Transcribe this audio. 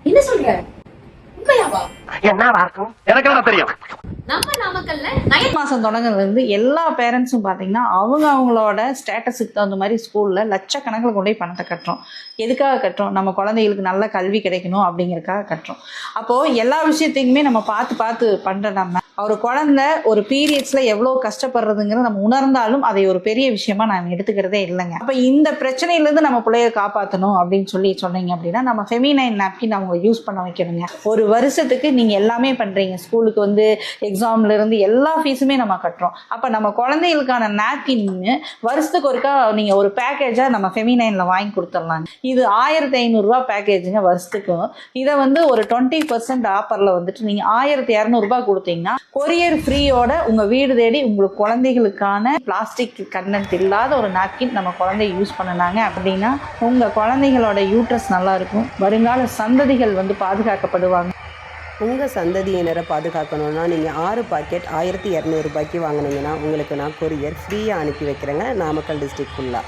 என்ன சொல்ற? உண்மையாவா? எனக்கு என்ன தெரியும்? நம்ம நாமக்கல்ல மாதம் தொடங்குறதுலேருந்து எல்லா பேரண்ட்ஸும் பார்த்தீங்கன்னா அவங்களோட ஸ்டேட்டஸுக்கு தகுந்த மாதிரி ஸ்கூலில் லட்சக்கணக்கில் கொண்டு போய் பணத்தை கட்டுறோம். எதுக்காக கட்டுறோம்? நம்ம குழந்தைகளுக்கு நல்ல கல்வி கிடைக்கணும் அப்படிங்கிறதுக்காக கட்டுறோம். அப்போது எல்லா விஷயத்தையுமே நம்ம பார்த்து பண்ணுற நம்ம ஒரு குழந்தை ஒரு பீரியட்ஸில் எவ்வளோ கஷ்டப்படுறதுங்கிறத நம்ம உணர்ந்தாலும் அதை ஒரு பெரிய விஷயமா நான் எடுத்துக்கிறதே இல்லைங்க. அப்போ இந்த பிரச்சனையிலேருந்து நம்ம பிள்ளைய காப்பாற்றணும் அப்படின்னு சொன்னீங்க அப்படின்னா நம்ம ஃபெமினைன் நாப்கின் அவங்க யூஸ் பண்ண வைக்கணுங்க. ஒரு வருஷத்துக்கு நீங்கள் எல்லாமே பண்ணுறீங்க. ஸ்கூலுக்கு வந்து எக்ஸாம்லேருந்து எல்லா ஃபீஸுமே நம்ம கட்டுறோம். அப்போ நம்ம குழந்தைகளுக்கான நாப்கின்னு வருஷத்துக்கு ஒருக்கா நீங்கள் ஒரு பேக்கேஜாக நம்ம ஃபெமினைனில் வாங்கி கொடுத்துடலாங்க. இது 1500 பேக்கேஜுங்க வருஷத்துக்கும். இதை வந்து ஒரு 20% ஆஃபரில் வந்துட்டு நீங்கள் 1200 கொடுத்தீங்கன்னா கொரியர் ஃப்ரீயோட உங்கள் வீடு தேடி உங்களுக்கு குழந்தைகளுக்கான பிளாஸ்டிக் கண்டென்ட் இல்லாத ஒரு நாப்கின் நம்ம குழந்தை யூஸ் பண்ணினாங்க அப்படின்னா உங்கள் குழந்தைகளோட யூட்ரஸ் நல்லா இருக்கும். வருங்கால சந்ததிகள் வந்து பாதுகாக்கப்படுவாங்க. உங்கள் சந்ததியினரை பாதுகாக்கணுன்னா நீங்கள் 6 பாக்கெட் 1200 ரூபாய்க்கு வாங்கினீங்கன்னா உங்களுக்கு நான் கொரியர் ஃப்ரீயாக அனுப்பி வைக்கிறேங்க நாமக்கல் டிஸ்ட்ரிக்ட் ஃபுல்லாக.